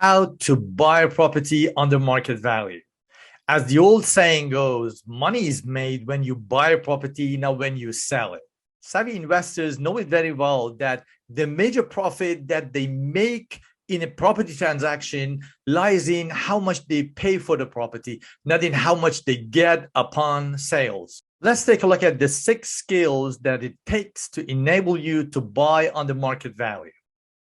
How to buy a property under market value. As the old saying goes, money is made when you buy a property, not when you sell it. Savvy investors know it very well that the major profit that they make in a property transaction lies in how much they pay for the property, not in how much they get upon sales. Let's take a look at the 6 skills that it takes to enable you to buy under market value.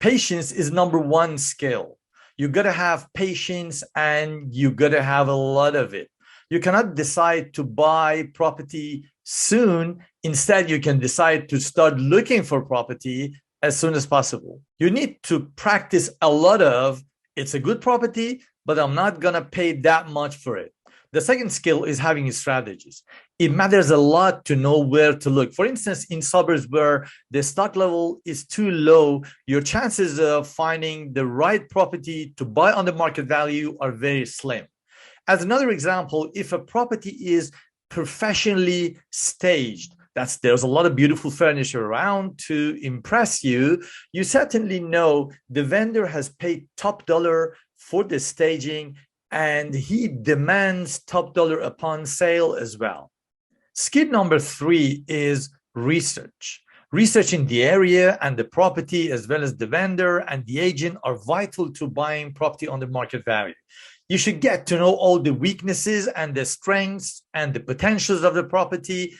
Patience is number one skill. You got to have patience and you got to have a lot of it. You cannot decide to buy property soon. Instead, you can decide to start looking for property as soon as possible. You need to practice a lot of, it's a good property, but I'm not going to pay that much for it. The second skill is having strategies. It matters a lot to know where to look. For instance, in suburbs where the stock level is too low, your chances of finding the right property to buy on the market value are very slim. As another example, if a property is professionally staged, there's a lot of beautiful furniture around to impress you, you certainly know the vendor has paid top dollar for the staging and he demands top dollar upon sale as well. Skill number 3 is research. Researching the area and the property as well as the vendor and the agent are vital to buying property on the market value. You should get to know all the weaknesses and the strengths and the potentials of the property,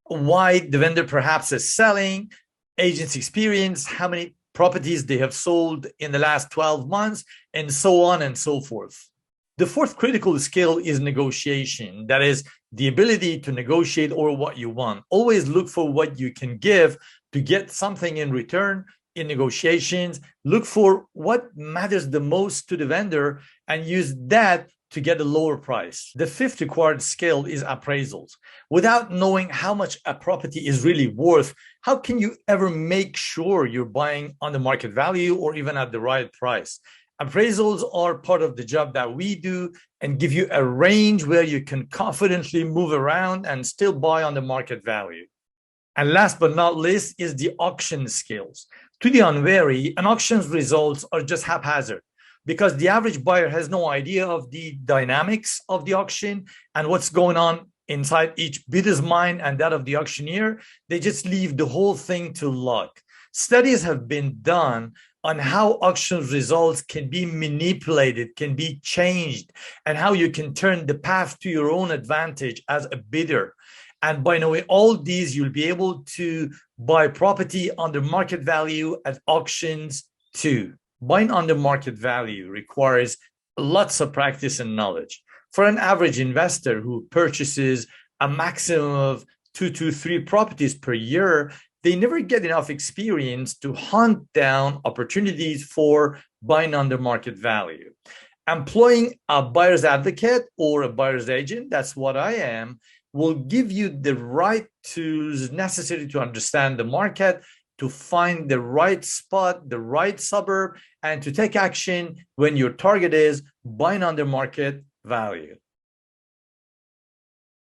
why the vendor perhaps is selling, agent's experience, how many properties they have sold in the last 12 months, and so on and so forth. The fourth critical skill is negotiation. That is the ability to negotiate over what you want. Always look for what you can give to get something in return in negotiations. Look for what matters the most to the vendor and use that to get a lower price. The fifth required skill is appraisals. Without knowing how much a property is really worth, how can you ever make sure you're buying on the market value or even at the right price? Appraisals are part of the job that we do and give you a range where you can confidently move around and still buy on the market value. And last but not least is the auction skills. To the unwary, an auction's results are just haphazard because the average buyer has no idea of the dynamics of the auction and what's going on inside each bidder's mind and that of the auctioneer. They just leave the whole thing to luck. Studies have been done on how auction results can be manipulated, can be changed, and how you can turn the path to your own advantage as a bidder. And by knowing all these, you'll be able to buy property under market value at auctions too. Buying under market value requires lots of practice and knowledge. For an average investor who purchases a maximum of 2 to 3 properties per year, they never get enough experience to hunt down opportunities for buying under market value. Employing a buyer's advocate or a buyer's agent, that's what I am, will give you the right tools necessary to understand the market, to find the right spot, the right suburb, and to take action when your target is buying under market value.